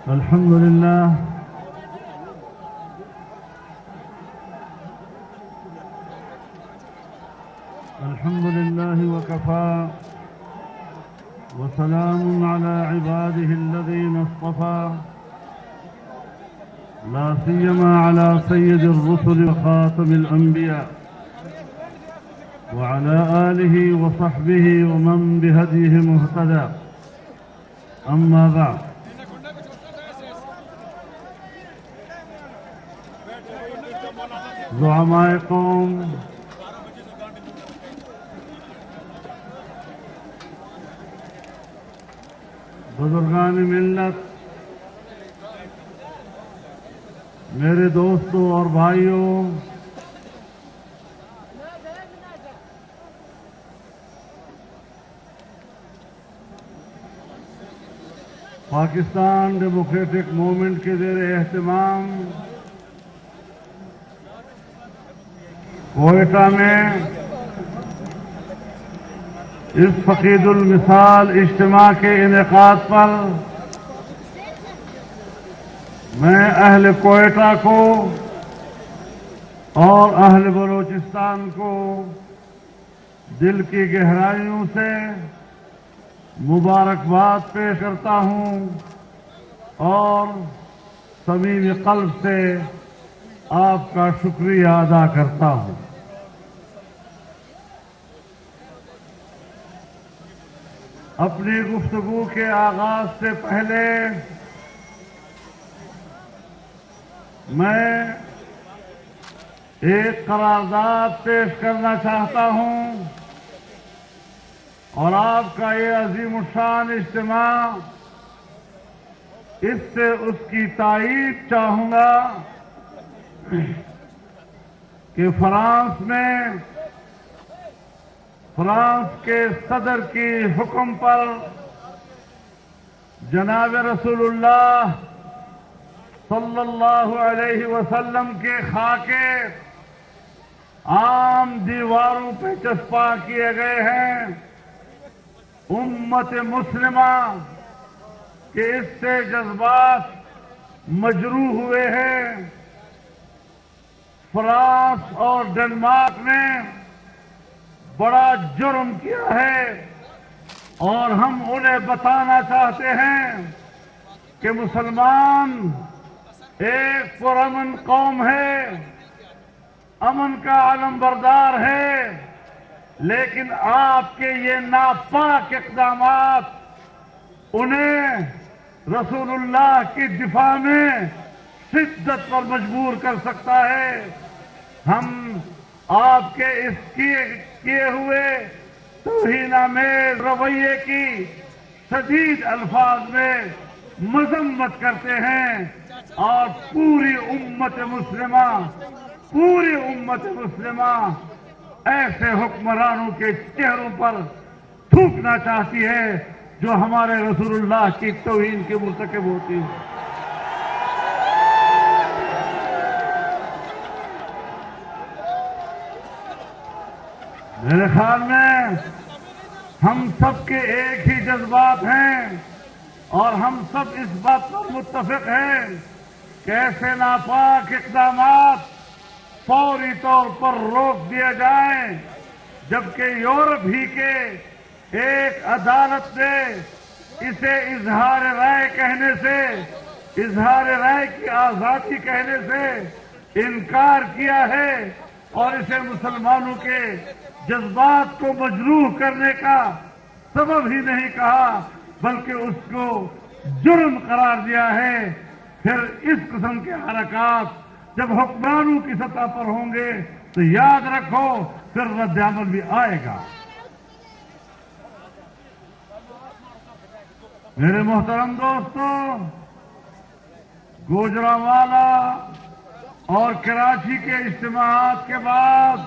الحمد لله وكفى وسلام على عباده الذين اصطفى لا سيما على سيد الرسل وخاتم الأنبياء وعلى آله وصحبه ومن بهديه مهتدى أما بعد زعماء قوم بزرگان ملت میرے دوستوں اور بھائیوں پاکستان ڈیموکریٹک موومنٹ کے زیر اہتمام کوئٹہ میں اس فقید المثال اجتماع کے انعقاد پر میں اہل کوئٹہ کو اور اہل بلوچستان کو دل کی گہرائیوں سے مبارکباد پیش کرتا ہوں اور صمیم قلب سے آپ کا شکریہ ادا کرتا ہوں۔ اپنی گفتگو کے آغاز سے پہلے میں ایک قرارداد پیش کرنا چاہتا ہوں اور آپ کا یہ عظیم الشان اجتماع اس سے اس کی تائید چاہوں گا کہ فرانس کے صدر کی حکم پر جناب رسول اللہ صلی اللہ علیہ وسلم کے خاکے عام دیواروں پہ چسپاں کیے گئے ہیں۔ امت مسلمہ کے اس سے جذبات مجروح ہوئے ہیں۔ فرانس اور ڈنمارک نے بڑا جرم کیا ہے اور ہم انہیں بتانا چاہتے ہیں کہ مسلمان ایک پرامن قوم ہے، امن کا علم بردار ہے، لیکن آپ کے یہ ناپاک اقدامات انہیں رسول اللہ کی دفاع میں شدت پر مجبور کر سکتا ہے۔ ہم آپ کے اس کیے ہوئے توہینآمیز رویے کی شدید الفاظ میں مذمت کرتے ہیں اور پوری امت مسلمہ ایسے حکمرانوں کے چہروں پر تھوکنا چاہتی ہے جو ہمارے رسول اللہ کی توہین کے مرتکب ہوتی ہے۔ میرے خیال میں ہم سب کے ایک ہی جذبات ہیں اور ہم سب اس بات پر متفق ہیں کہ ایسے ناپاک اقدامات فوری طور پر روک دیا جائیں، جبکہ یورپ ہی کے ایک عدالت نے اسے اظہار رائے کی آزادی کہنے سے انکار کیا ہے اور اسے مسلمانوں کے جذبات کو مجروح کرنے کا سبب ہی نہیں کہا بلکہ اس کو جرم قرار دیا ہے۔ پھر اس قسم کے حرکات جب حکمرانوں کی سطح پر ہوں گے تو یاد رکھو پھر رد عمل بھی آئے گا۔ میرے محترم دوستوں، گوجرانوالا اور کراچی کے اجتماعات کے بعد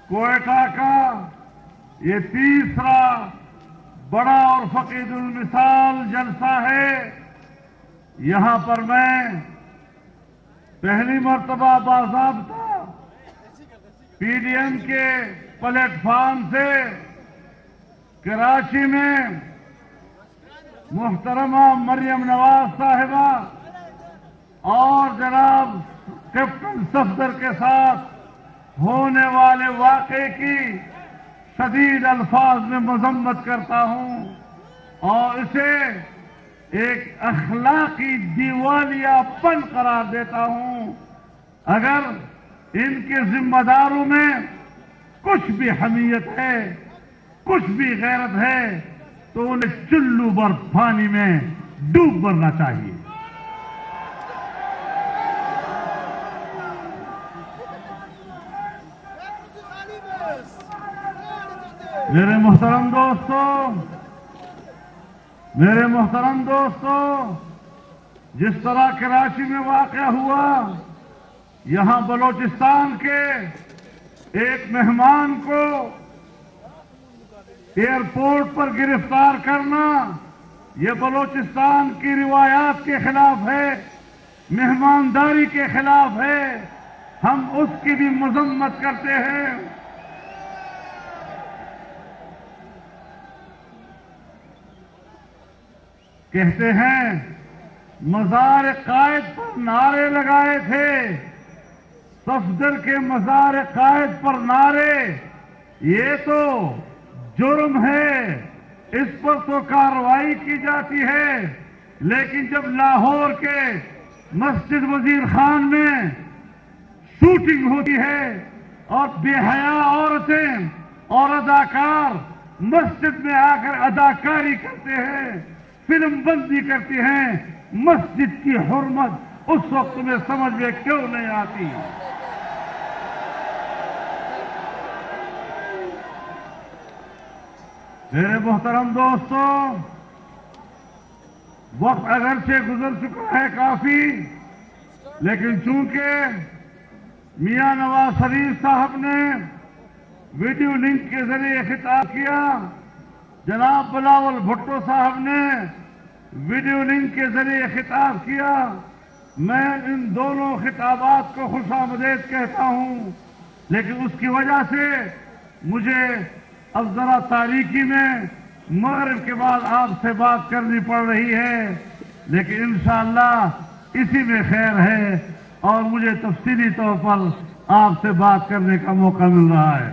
کوئٹہ کا یہ تیسرا بڑا اور فقید المثال جلسہ ہے۔ یہاں پر میں پہلی مرتبہ باضابطہ پی ڈی ایم کے پلیٹ فارم سے کراچی میں محترمہ مریم نواز صاحبہ اور جناب کیپٹن صفدر کے ساتھ ہونے والے واقعے کی شدید الفاظ میں مذمت کرتا ہوں اور اسے ایک اخلاقی دیوالیہ پن قرار دیتا ہوں۔ اگر ان کے ذمہ داروں میں کچھ بھی حمیت ہے، کچھ بھی غیرت ہے، تو انہیں چلو بھر پانی میں ڈوب مرنا چاہیے۔ میرے محترم دوستوں، جس طرح کراچی میں واقع ہوا، یہاں بلوچستان کے ایک مہمان کو ایئرپورٹ پر گرفتار کرنا، یہ بلوچستان کی روایات کے خلاف ہے، مہمانداری کے خلاف ہے۔ ہم اس کی بھی مذمت کرتے ہیں۔ کہتے ہیں مزار قائد پر نعرے لگائے تھے، صفدر کے مزار قائد پر نعرے، یہ تو جرم ہے، اس پر تو کارروائی کی جاتی ہے، لیکن جب لاہور کے مسجد وزیر خان میں شوٹنگ ہوتی ہے اور بے حیا عورتیں اور اداکار مسجد میں آ کر اداکاری کرتے ہیں، فلم بندی کرتی ہیں، مسجد کی حرمت اس وقت میں سمجھ میں کیوں نہیں آتی؟ میرے محترم دوستوں، وقت اگرچہ گزر چکا ہے کافی، لیکن چونکہ میاں نواز شریف صاحب نے ویڈیو لنک کے ذریعے خطاب کیا، جناب بلاول بھٹو صاحب نے ویڈیو لنک کے ذریعے خطاب کیا، میں ان دونوں خطابات کو خوش آمدید کہتا ہوں، لیکن اس کی وجہ سے مجھے اب ذرا تاریکی میں مغرب کے بعد آپ سے بات کرنی پڑ رہی ہے، لیکن انشاءاللہ اسی میں خیر ہے اور مجھے تفصیلی طور پر آپ سے بات کرنے کا موقع مل رہا ہے۔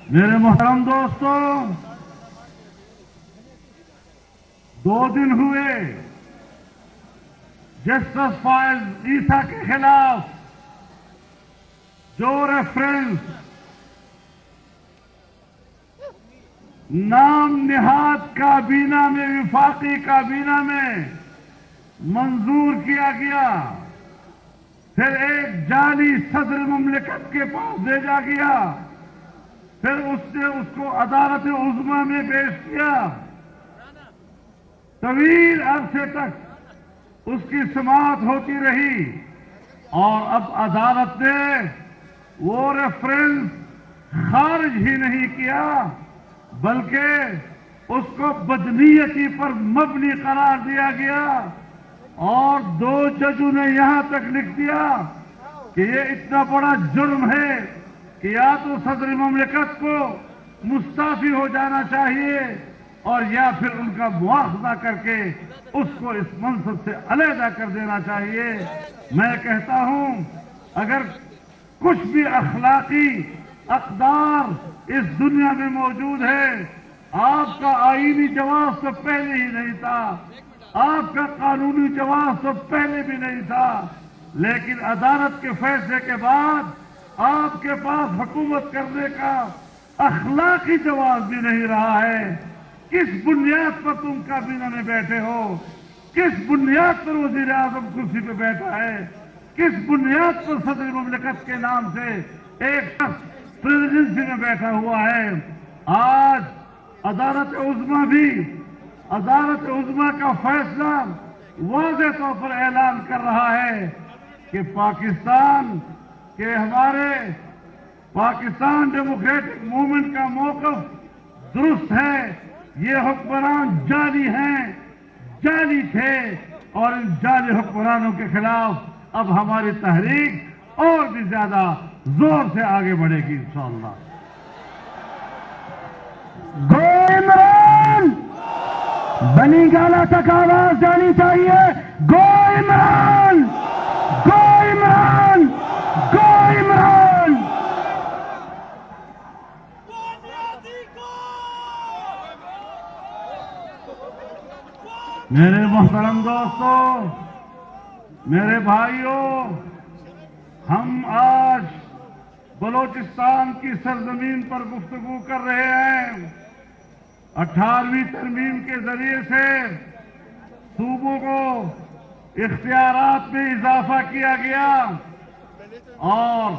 میرے محترم دوستوں، 2 دن ہوئے جسٹس فائز عیسیٰ کے خلاف جو ریفرنس نام نہاد کابینہ میں، وفاقی کابینہ میں منظور کیا گیا، پھر ایک جعلی صدر مملکت کے پاس بھیجا گیا، پھر اس نے اس کو عدالت عظمیٰ میں پیش کیا، طویل عرصے تک اس کی سماعت ہوتی رہی اور اب عدالت نے وہ ریفرنس خارج ہی نہیں کیا بلکہ اس کو بدنیتی پر مبنی قرار دیا گیا، اور 2 ججوں نے یہاں تک لکھ دیا کہ یہ اتنا بڑا جرم ہے کہ یا تو صدر مملکت کو مستعفی ہو جانا چاہیے اور یا پھر ان کا مواخذہ کر کے اس کو اس منصب سے علیحدہ کر دینا چاہیے۔ میں کہتا ہوں اگر کچھ بھی اخلاقی اقدار اس دنیا میں موجود ہے، آپ کا آئینی جواز تو پہلے ہی نہیں تھا، آپ کا قانونی جواز تو پہلے بھی نہیں تھا، لیکن عدالت کے فیصلے کے بعد آپ کے پاس حکومت کرنے کا اخلاقی جواز بھی نہیں رہا ہے۔ کس بنیاد پر تم کابینہ میں بیٹھے ہو؟ کس بنیاد پر وزیر اعظم کرسی پہ بیٹھا ہے؟ کس بنیاد پر صدر مملکت کے نام سے ایک شخص پریزیڈنسی میں بیٹھا ہوا ہے؟ آج عدالت عظمیٰ کا فیصلہ واضح طور پر اعلان کر رہا ہے کہ پاکستان ڈیموکریٹک موومنٹ کا موقف درست ہے، یہ حکمران جعلی ہیں، جعلی تھے، اور ان جعلی حکمرانوں کے خلاف اب ہماری تحریک اور بھی زیادہ زور سے آگے بڑھے گی انشاءاللہ۔ گو عمران، بنی گالا تک آواز جانی چاہیے، گو عمران، گو عمران، گو عمران۔ میرے محترم دوستو، میرے بھائیوں، ہم آج بلوچستان کی سرزمین پر گفتگو کر رہے ہیں۔ 18ویں ترمیم کے ذریعے سے صوبوں کو اختیارات میں اضافہ کیا گیا اور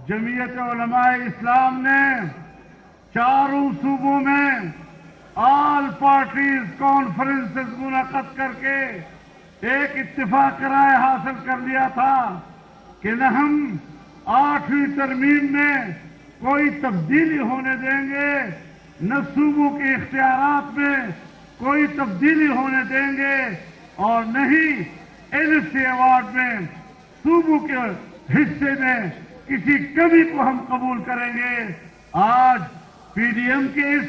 جمعیت علماء اسلام نے چاروں صوبوں میں آل پارٹیز کانفرنسز منعقد کر کے ایک اتفاق رائے حاصل کر لیا تھا کہ نہ ہم 8ویں ترمیم میں کوئی تبدیلی ہونے دیں گے، نہ صوبوں کے اختیارات میں کوئی تبدیلی ہونے دیں گے، اور نہ ہی NSC ایوارڈ میں صوبوں کے حصے میں کسی کمی کو ہم قبول کریں گے۔ آج PDM کے اس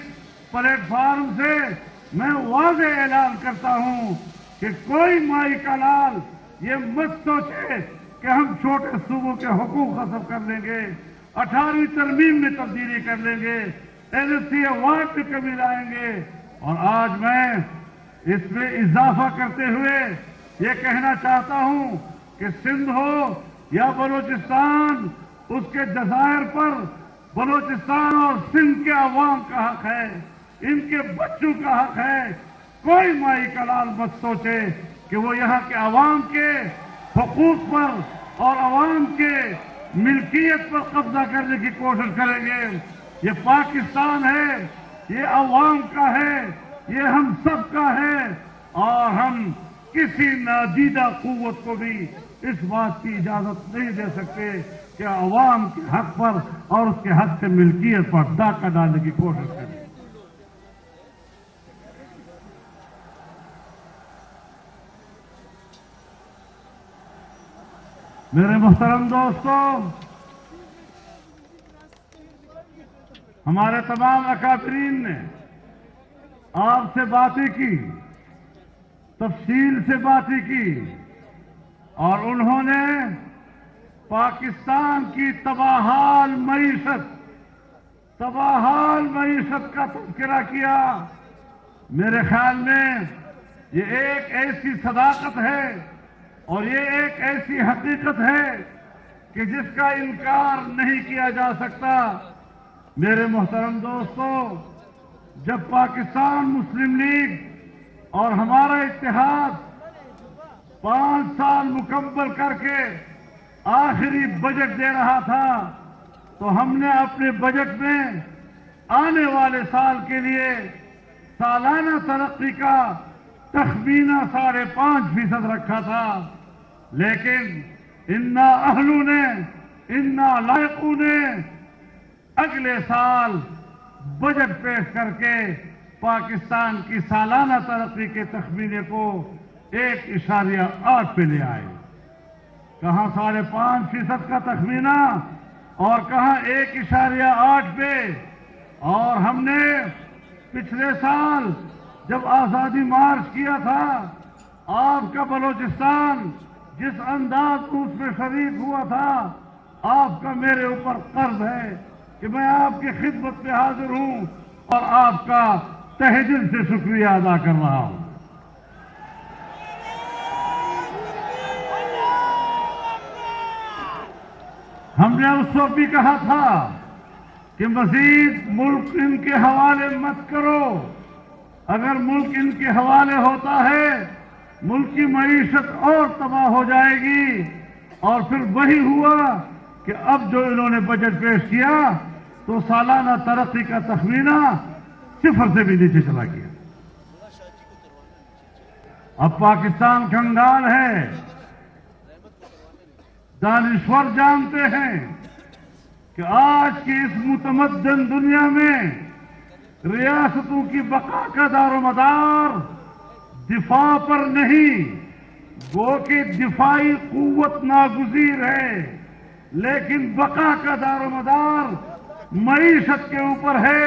پلیٹ فارم سے میں واضح اعلان کرتا ہوں کہ کوئی مائی کا لال یہ مت سوچے کہ ہم چھوٹے صوبوں کے حقوق ختم کر لیں گے، 18ویں ترمیم میں تبدیلی کر لیں گے، NSC ایوارڈ میں کمی لائیں گے۔ اور آج میں اس میں اضافہ کرتے ہوئے یہ کہنا چاہتا ہوں کہ سندھ ہو یا بلوچستان، اس کے جزائر پر بلوچستان اور سندھ کے عوام کا حق ہے، ان کے بچوں کا حق ہے۔ کوئی مائی کا لال مت سوچے کہ وہ یہاں کے عوام کے حقوق پر اور عوام کے ملکیت پر قبضہ کرنے کی کوشش کریں گے۔ یہ پاکستان ہے، یہ عوام کا ہے، یہ ہم سب کا ہے، اور ہم کسی نادیدہ قوت کو بھی اس بات کی اجازت نہیں دے سکتے کہ عوام کے حق پر اور اس کے حق سے ملکیت پر ڈاکہ ڈالنے کی کوشش کریں۔ میرے محترم دوستو، ہمارے تمام اکابرین نے آپ سے باتیں کی، تفصیل سے باتیں کی، اور انہوں نے پاکستان کی تباہال معیشت کا تذکرہ کیا۔ میرے خیال میں یہ ایک ایسی صداقت ہے اور یہ ایک ایسی حقیقت ہے کہ جس کا انکار نہیں کیا جا سکتا۔ میرے محترم دوستو، جب پاکستان مسلم لیگ اور ہمارا اتحاد 5 سال مکمل کر کے آخری بجٹ دے رہا تھا تو ہم نے اپنے بجٹ میں آنے والے سال کے لیے سالانہ ترقی کا تخمینہ 5.5% رکھا تھا، لیکن انا اہلوں نے، انا لائقوں نے اگلے سال بجٹ پیش کر کے پاکستان کی سالانہ ترقی کے تخمینے کو 1.8 پہ لے آئے۔ کہاں 5.5% کا تخمینہ اور کہاں 1.8 پہ۔ اور ہم نے پچھلے سال جب آزادی مارچ کیا تھا، آپ کا بلوچستان جس انداز کو اس میں شریک ہوا تھا، آپ کا میرے اوپر قرض ہے کہ میں آپ کی خدمت میں حاضر ہوں اور آپ کا تہہ دل سے شکریہ ادا کر رہا ہوں۔ ہم نے اس وقت بھی کہا تھا کہ مزید ملک ان کے حوالے مت کرو۔ اگر ملک ان کے حوالے ہوتا ہے، ملک کی معیشت اور تباہ ہو جائے گی۔ اور پھر وہی ہوا کہ اب جو انہوں نے بجٹ پیش کیا تو سالانہ ترقی کا تخمینہ 0 سے بھی نیچے چلا گیا۔ اب پاکستان کنگال ہے۔ دانشور جانتے ہیں کہ آج کی اس متمدن دنیا میں ریاستوں کی بقا کا دار و مدار دفاع پر نہیں، گو کہ دفاعی قوت ناگزیر ہے، لیکن بقا کا دار و مدار معیشت کے اوپر ہے۔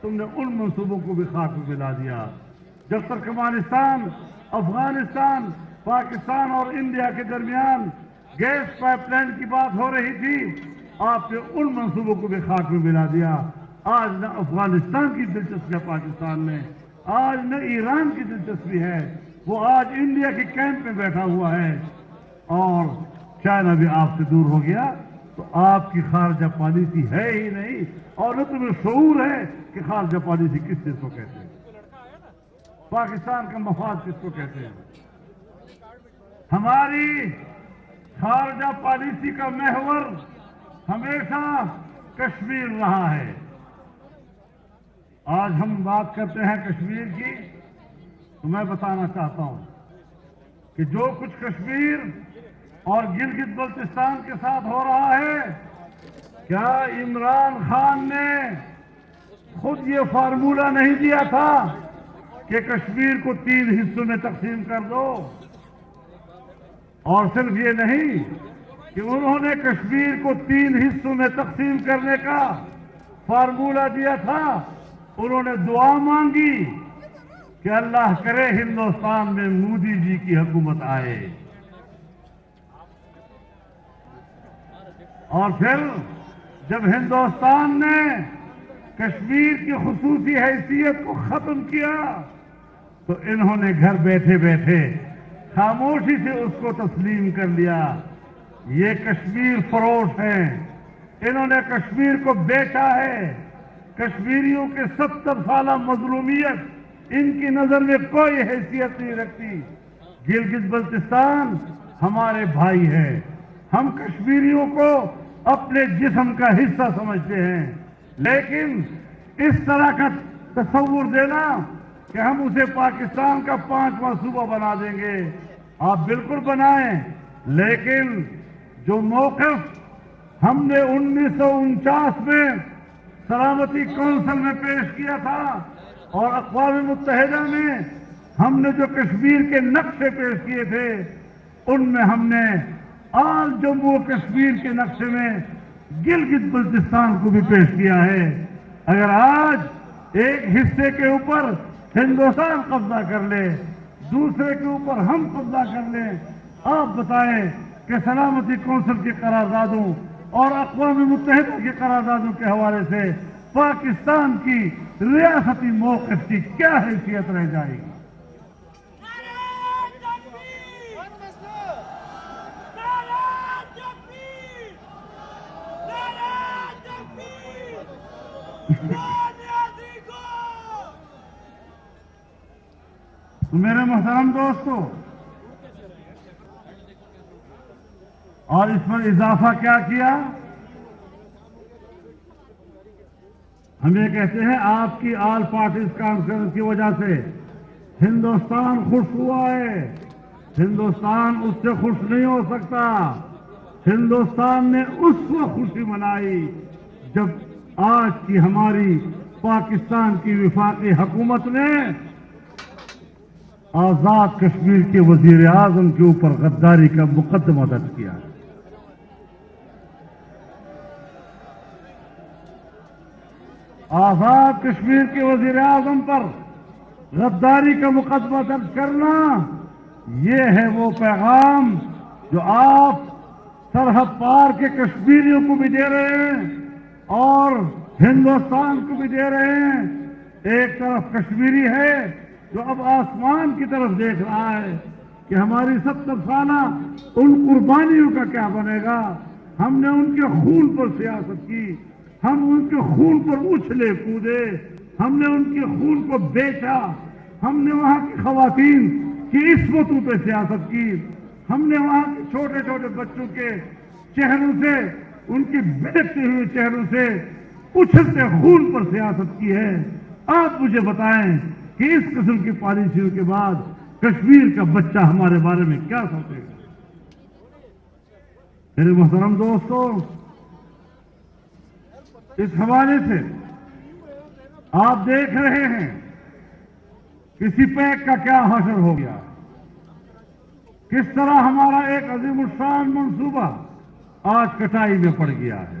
تم نے ان منصوبوں کو بھی خاک میں ملا دیا. جب ترکمانستان، افغانستان، پاکستان اور انڈیا کے درمیان گیس پائپ لائن کی بات ہو رہی تھی، آپ نے ان منصوبوں کو بھی خاک میں ملا دیا. آج نہ افغانستان کی دلچسپی ہے پاکستان میں، آج نہ ایران کی دلچسپی ہے. وہ آج انڈیا کے کیمپ میں بیٹھا ہوا ہے، اور چائنا بھی آپ سے دور ہو گیا. تو آپ کی خارجہ پالیسی ہے ہی نہیں، اور نہ تمہیں شعور ہے کہ خارجہ پالیسی کس چیز کو کہتے ہیں، پاکستان کا مفاد کس کو کہتے ہیں. ہماری خارجہ پالیسی کا محور ہمیشہ کشمیر رہا ہے. آج ہم بات کرتے ہیں کشمیر کی، تو میں بتانا چاہتا ہوں کہ جو کچھ کشمیر اور گلگت بلتستان کے ساتھ ہو رہا ہے، کیا عمران خان نے خود یہ فارمولہ نہیں دیا تھا کہ کشمیر کو 3 حصوں میں تقسیم کر دو؟ اور صرف یہ نہیں کہ انہوں نے کشمیر کو 3 حصوں میں تقسیم کرنے کا فارمولہ دیا تھا، انہوں نے دعا مانگی کہ اللہ کرے ہندوستان میں مودی جی کی حکومت آئے. اور پھر جب ہندوستان نے کشمیر کی خصوصی حیثیت کو ختم کیا تو انہوں نے گھر بیٹھے بیٹھے خاموشی سے اس کو تسلیم کر لیا. یہ کشمیر فروش ہیں، انہوں نے کشمیر کو بیچا ہے. کشمیریوں کے 70 سالہ مظلومیت ان کی نظر میں کوئی حیثیت نہیں رکھتی. گلگت بلتستان ہمارے بھائی ہیں، ہم کشمیریوں کو اپنے جسم کا حصہ سمجھتے ہیں، لیکن اس طرح کا تصور دینا کہ ہم اسے پاکستان کا 5واں صوبہ بنا دیں گے، آپ بالکل بنائیں، لیکن جو موقف ہم نے 1949 میں سلامتی کونسل میں پیش کیا تھا اور اقوام متحدہ میں ہم نے جو کشمیر کے نقشے پیش کیے تھے، ان میں ہم نے آل جموں و کشمیر کے نقشے میں گلگت بلتستان کو بھی پیش کیا ہے. اگر آج ایک حصے کے اوپر ہندوستان قبضہ کر لے، دوسرے کے اوپر ہم قبضہ کر لیں، آپ بتائیں کہ سلامتی کونسل کی قراردادوں اور اقوام متحدہ کی قراردادوں کے حوالے سے پاکستان کی ریاستی موقف کی کیا حیثیت رہ جائے گی؟ میرے محترم دوستو، اور اس پر اضافہ کیا کیا؟ ہم یہ کہتے ہیں آپ کی آل پارٹیز کانفرنس کی وجہ سے ہندوستان خوش ہوا ہے. ہندوستان اس سے خوش نہیں ہو سکتا. ہندوستان نے اس وقت خوشی منائی جب آج کی ہماری پاکستان کی وفاقی حکومت نے آزاد کشمیر کے وزیر اعظم کے اوپر غداری کا مقدمہ درج کیا. آزاد کشمیر کے وزیر اعظم پر غداری کا مقدمہ درج کرنا، یہ ہے وہ پیغام جو آپ سرحد پار کے کشمیریوں کو بھی دے رہے ہیں اور ہندوستان کو بھی دے رہے ہیں. ایک طرف کشمیری ہے جو اب آسمان کی طرف دیکھ رہا ہے کہ ہماری 70 سالہ ان قربانیوں کا کیا بنے گا. ہم نے ان کے خون پر سیاست کی، ہم ان کے خون پر اچھلے کودے، ہم نے ان کے خون کو بیچا، ہم نے وہاں کی خواتین کی عصمتوں پہ سیاست کی، ہم نے وہاں کے چھوٹے چھوٹے بچوں کے چہروں سے، ان کی بہکتے ہوئے چہروں سے اچھلتے خون پر سیاست کی ہے. آپ مجھے بتائیں کہ اس قسم کی پالیسیوں کے بعد کشمیر کا بچہ ہمارے بارے میں کیا سوچے گا؟ میرے محترم دوستو، اس حوالے سے آپ دیکھ رہے ہیں کسی پیک کا کیا حشر ہو گیا، کس طرح ہمارا ایک عظیم الشان منصوبہ آج کٹائی میں پڑ گیا ہے.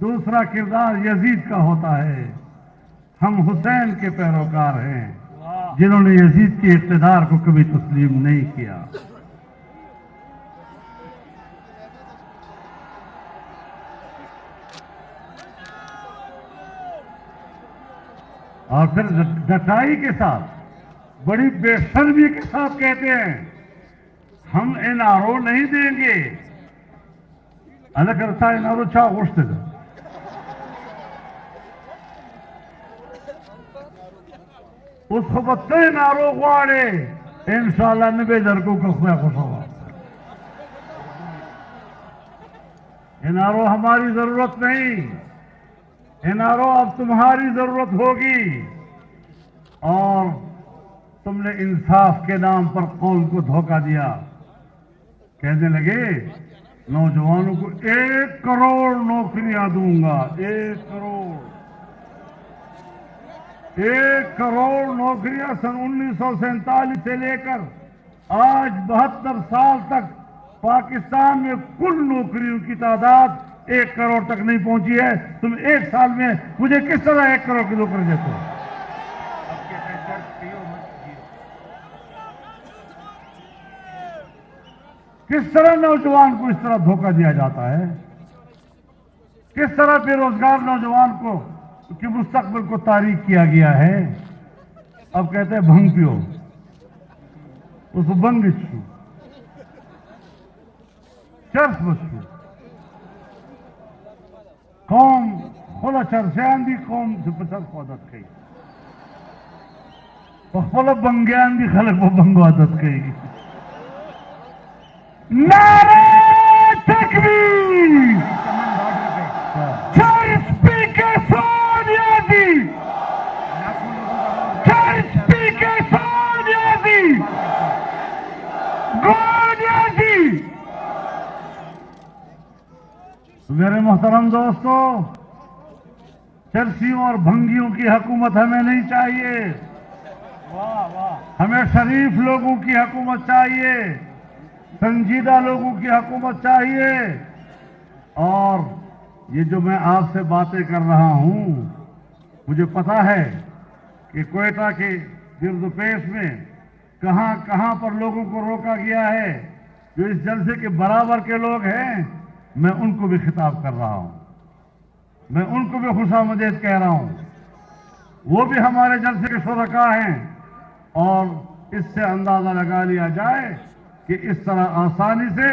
دوسرا کردار یزید کا ہوتا ہے. ہم حسین کے پیروکار ہیں جنہوں نے یزید کے اقتدار کو کبھی تسلیم نہیں کیا. اور پھر ڈٹائی کے ساتھ بڑی بے شرمی کے ساتھ کہتے ہیں ہم این آر او نہیں دیں گے. اللہ کرتا این آر او چھا گوشت دا اس خبت این آر او غواڑے انشاءاللہ نبی درکو کا خواہ خوشا. این آر او ہماری ضرورت نہیں. این آر او اب تمہاری ضرورت ہوگی. اور تم نے انصاف کے نام پر قوم کو دھوکہ دیا. کہنے لگے نوجوانوں کو 1 کروڑ نوکریاں دوں گا. 1 کروڑ 1 کروڑ نوکریاں سن 1947 سے لے کر آج 72 سال تک پاکستان میں کل نوکریوں کی تعداد 1 کروڑ تک نہیں پہنچی ہے. تم 1 سال میں مجھے کس طرح 1 کروڑ کی نوکری دیتے ہو؟ کس طرح نوجوان کو اس طرح دھوکہ دیا جاتا ہے؟ کس طرح بے روزگار نوجوان کو کہ مستقبل کو تاریک کیا گیا ہے؟ اب کہتے ہیں بھنگ پیو اس کو بنگ چھو چرس بچو قوم خلا چرسیان دی قوم سے 50 عادت کئی خلا بنگیان دی خلق وہ بنگو عادت کئی. نعرہ تکبیر. چرس پی کے سونیا جی. چرس پی کے سونیا جی. گونیا جی. میرے محترم دوستو، چرسیوں اور بھنگیوں کی حکومت ہمیں نہیں چاہیے. ہمیں شریف لوگوں کی حکومت چاہیے، سنجیدہ لوگوں کی حکومت چاہیے. اور یہ جو میں آپ سے باتیں کر رہا ہوں، مجھے پتا ہے کہ کوئٹہ کے گرد و پیش میں کہاں کہاں پر لوگوں کو روکا گیا ہے. جو اس جلسے کے برابر کے لوگ ہیں میں ان کو بھی خطاب کر رہا ہوں. میں ان کو بھی خوشامدید کہہ رہا ہوں. وہ بھی ہمارے جلسے کے شرکاء ہیں. اور اس سے اندازہ لگا لیا جائے کہ اس طرح آسانی سے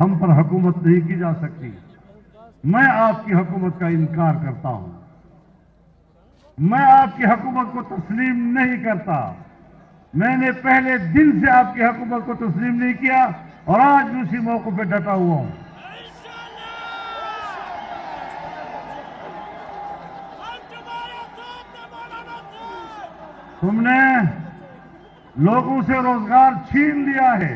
ہم پر حکومت نہیں کی جا سکتی. میں آپ کی حکومت کا انکار کرتا ہوں. میں آپ کی حکومت کو تسلیم نہیں کرتا. میں نے پہلے دن سے آپ کی حکومت کو تسلیم نہیں کیا اور آج بھی اسی موقع پہ ڈٹا ہوا ہوں. تم نے لوگوں سے روزگار چھین لیا ہے.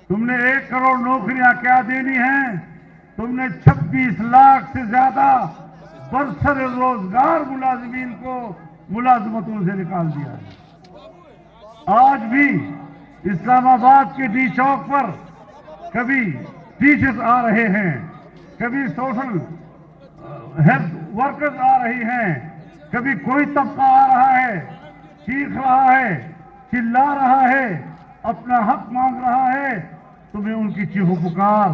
تم نے 1 کروڑ نوکریاں کیا دینی ہیں؟ تم نے 26 لاکھ سے زیادہ برسر روزگار ملازمین کو ملازمتوں سے نکال دیا ہے. آج بھی اسلام آباد کے ڈی چوک پر کبھی ٹیچرز آ رہے ہیں، کبھی سوشل ہیلتھ ورکرز آ رہی ہیں، کبھی کوئی طبقہ آ رہا ہے، چیخ رہا ہے، چلا رہا ہے، اپنا حق مانگ رہا ہے. تمہیں ان کی چیخو پکار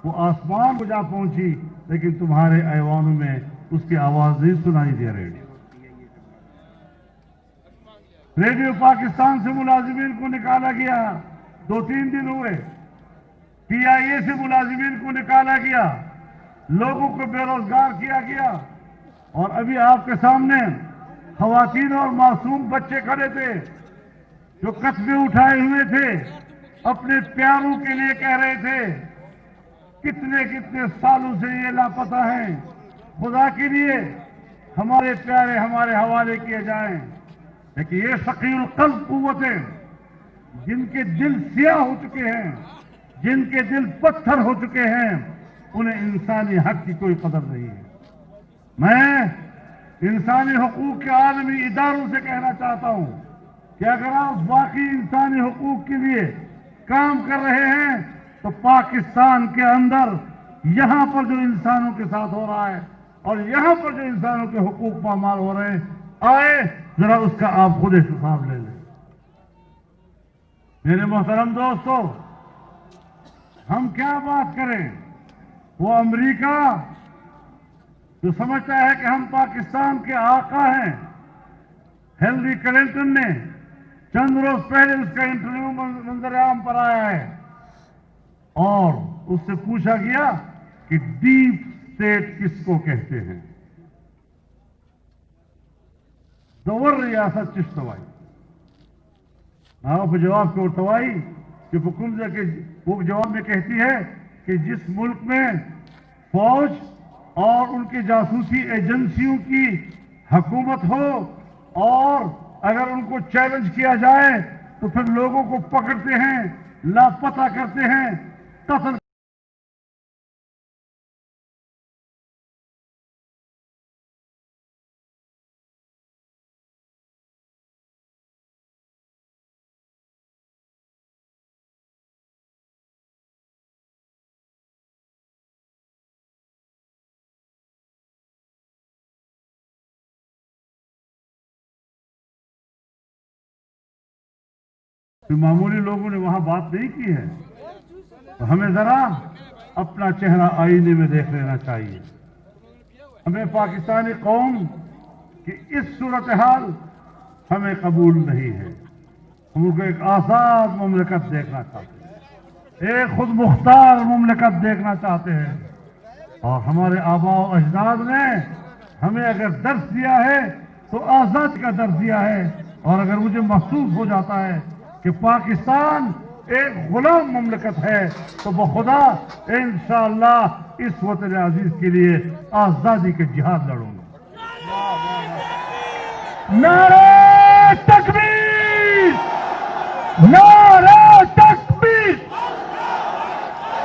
وہ آسمان کو جا پہنچی، لیکن تمہارے ایوانوں میں اس کی آواز نہیں سنائی دے رہی. ریڈیو پاکستان سے ملازمین کو نکالا گیا. 2-3 دن ہوئے. PIA سے ملازمین کو نکالا گیا. لوگوں کو بے روزگار کیا گیا. اور ابھی آپ کے سامنے خواتین اور معصوم بچے کھڑے تھے جو قصبے اٹھائے ہوئے تھے، اپنے پیاروں کے لیے کہہ رہے تھے کتنے کتنے سالوں سے یہ لاپتہ ہیں، خدا کے لیے ہمارے پیارے ہمارے حوالے کیے جائیں. لیکن یہ ثقیل القلب قوتیں جن کے دل سیاہ ہو چکے ہیں، جن کے دل پتھر ہو چکے ہیں، انہیں انسانی حق کی کوئی قدر نہیں ہے. میں انسانی حقوق کے عالمی اداروں سے کہنا چاہتا ہوں کہ اگر آپ باقی انسانی حقوق کے لیے کام کر رہے ہیں تو پاکستان کے اندر یہاں پر جو انسانوں کے ساتھ ہو رہا ہے اور یہاں پر جو انسانوں کے حقوق پامال ہو رہے ہیں، آئے ذرا اس کا آپ خود احتساب لے لیں۔ میرے محترم دوستو، ہم کیا بات کریں؟ وہ امریکہ جو سمجھتا ہے کہ ہم پاکستان کے آقا ہیں، ہیلری کلنٹن نے چند روز پہلے اس کا انٹرویو منظر عام پر آیا ہے اور اس سے پوچھا گیا کہ ڈیپ اسٹیٹ کس کو کہتے ہیں؟ دور ریاست چشتوائی آپ جواب کے ارتوائی کہ حکومت کے وہ جواب میں کہتی ہے کہ جس ملک میں فوج اور ان کی جاسوسی ایجنسیوں کی حکومت ہو اور اگر ان کو چیلنج کیا جائے تو پھر لوگوں کو پکڑتے ہیں، لاپتہ کرتے ہیں، قتل معمولی لوگوں نے وہاں بات نہیں کی ہے، تو ہمیں ذرا اپنا چہرہ آئینے میں دیکھ لینا چاہیے۔ ہمیں پاکستانی قوم کی اس صورتحال ہمیں قبول نہیں ہے۔ ہم ان کو ایک آزاد مملکت دیکھنا چاہتے ہیں، ایک خود مختار مملکت دیکھنا چاہتے ہیں، اور ہمارے آباء و اجداد نے ہمیں اگر درس دیا ہے تو آزادی کا درس دیا ہے، اور اگر مجھے محسوس ہو جاتا ہے کہ پاکستان ایک غلام مملکت ہے تو بخدا انشاءاللہ اس وطن عزیز کے لیے آزادی کے جہاد لڑوں گا۔ نعرہ تکبیر! نعرہ تکبیر!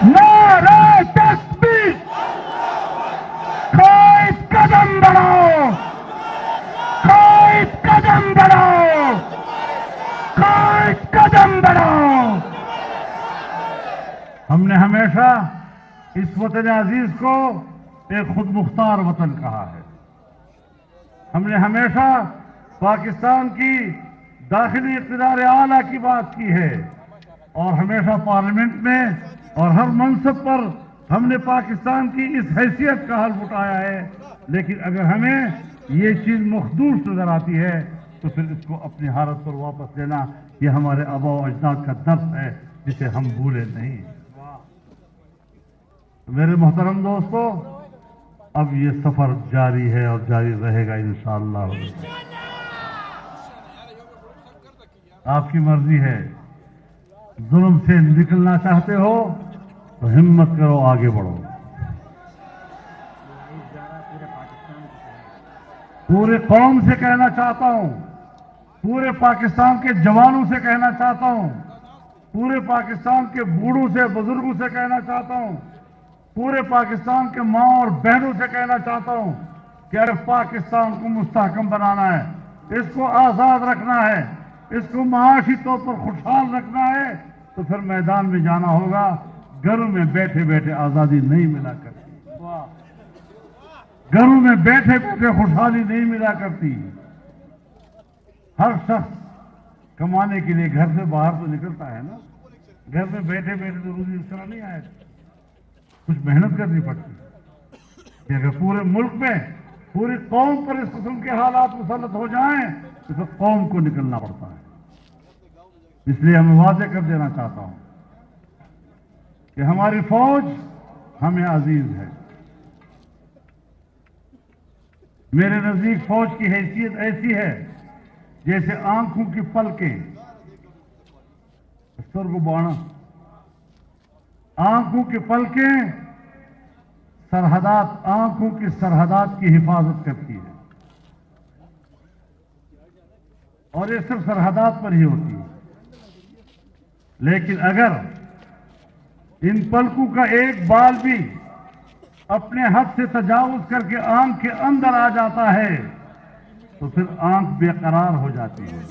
نعرہ تکبیر! قائد قدم بڑھاؤ! قائد قدم بڑھاؤ! قائد قدم بڑھاؤ! ہم نے ہمیشہ اس وطن عزیز کو ایک خود مختار وطن کہا ہے۔ ہم نے ہمیشہ پاکستان کی داخلی اقتدار اعلیٰ کی بات کی ہے، اور ہمیشہ پارلیمنٹ میں اور ہر منصب پر ہم نے پاکستان کی اس حیثیت کا حلف اٹھایا ہے۔ لیکن اگر ہمیں یہ چیز مخدوش نظر آتی ہے تو پھر اس کو اپنی حالت پر واپس لینا یہ ہمارے آباء و اجداد کا درس ہے جسے ہم بھولے نہیں۔ میرے محترم دوستو، اب یہ سفر جاری ہے اور جاری رہے گا انشاءاللہ۔ آپ کی مرضی ہے، ظلم سے نکلنا چاہتے ہو تو ہمت کرو، آگے بڑھو۔ پورے قوم سے کہنا چاہتا ہوں، پورے پاکستان کے جوانوں سے کہنا چاہتا ہوں، پورے پاکستان کے بوڑھوں سے بزرگوں سے کہنا چاہتا ہوں، پورے پاکستان کے ماں اور بہنوں سے کہنا چاہتا ہوں کہ اگر پاکستان کو مستحکم بنانا ہے، اس کو آزاد رکھنا ہے، اس کو معاشی طور پر خوشحال رکھنا ہے تو پھر میدان میں جانا ہوگا۔ گھروں میں بیٹھے بیٹھے آزادی نہیں ملا کرتی، گھروں میں بیٹھے بیٹھے خوشحالی نہیں ملا کرتی۔ ہر شخص کمانے کے لیے گھر سے باہر تو نکلتا ہے نا، گھر میں بیٹھے بیٹھے تو روزی اس طرح نہیں آئے، کچھ محنت کرنی پڑتی کہ اگر پورے ملک میں پوری قوم پر اس قسم کے حالات مسلط ہو جائیں تو پھر قوم کو نکلنا پڑتا ہے۔ اس لیے ہمیں واضح کر دینا چاہتا ہوں کہ ہماری فوج ہمیں عزیز ہے۔ میرے نزدیک فوج کی حیثیت ایسی ہے جیسے آنکھوں کی پلکیں، سر کو بانا، آنکھوں کی پلکیں سرحدات، آنکھوں کی سرحدات کی حفاظت کرتی ہے، اور یہ صرف سرحدات پر ہی ہوتی ہے۔ لیکن اگر ان پلکوں کا ایک بال بھی اپنے حد سے تجاوز کر کے آنکھ کے اندر آ جاتا ہے تو پھر آنکھ بے قرار ہو جاتی ہے،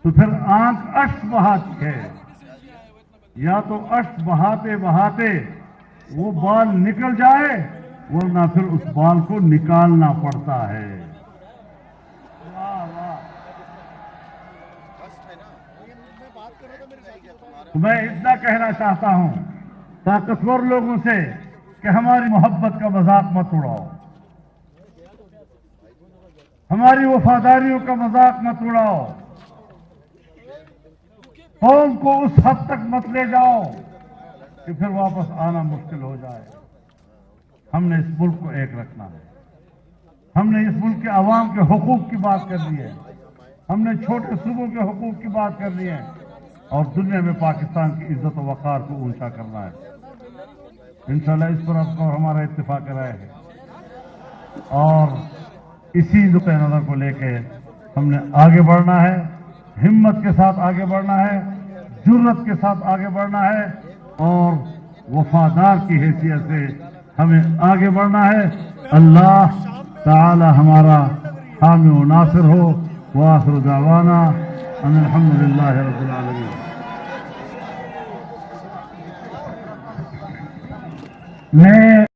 تو پھر آنکھ اشک بہاتی ہے، یا تو اشک بہاتے بہاتے وہ بال نکل جائے ورنہ پھر اس بال کو نکالنا پڑتا ہے. تو میں اتنا کہنا چاہتا ہوں طاقتور لوگوں سے کہ ہماری محبت کا مذاق مت اڑاؤ, ہماری وفاداریوں کا مذاق مت اڑاؤ, قوم کو اس حد تک مت لے جاؤ کہ پھر واپس آنا مشکل ہو جائے. ہم نے اس ملک کو ایک رکھنا ہے. ہم نے اس ملک کے عوام کے حقوق کی بات کر لی ہے, ہم نے چھوٹے صوبوں کے حقوق کی بات کر لی ہے, اور دنیا میں پاکستان کی عزت و وقار کو اونچا کرنا ہے. انشاءاللہ اس پر آپ کو ہمارا اتفاق رائے ہے, اور اسی نقطۂ نظر کو لے کے ہم نے آگے بڑھنا ہے, ہمت کے ساتھ آگے بڑھنا ہے, جرت کے ساتھ آگے بڑھنا ہے, اور وفادار کی حیثیت سے ہمیں آگے بڑھنا ہے. اللہ تعالی ہمارا حامی و ناصر ہو. وآخر دعوانا ان الحمدللہ رب العالمین. میں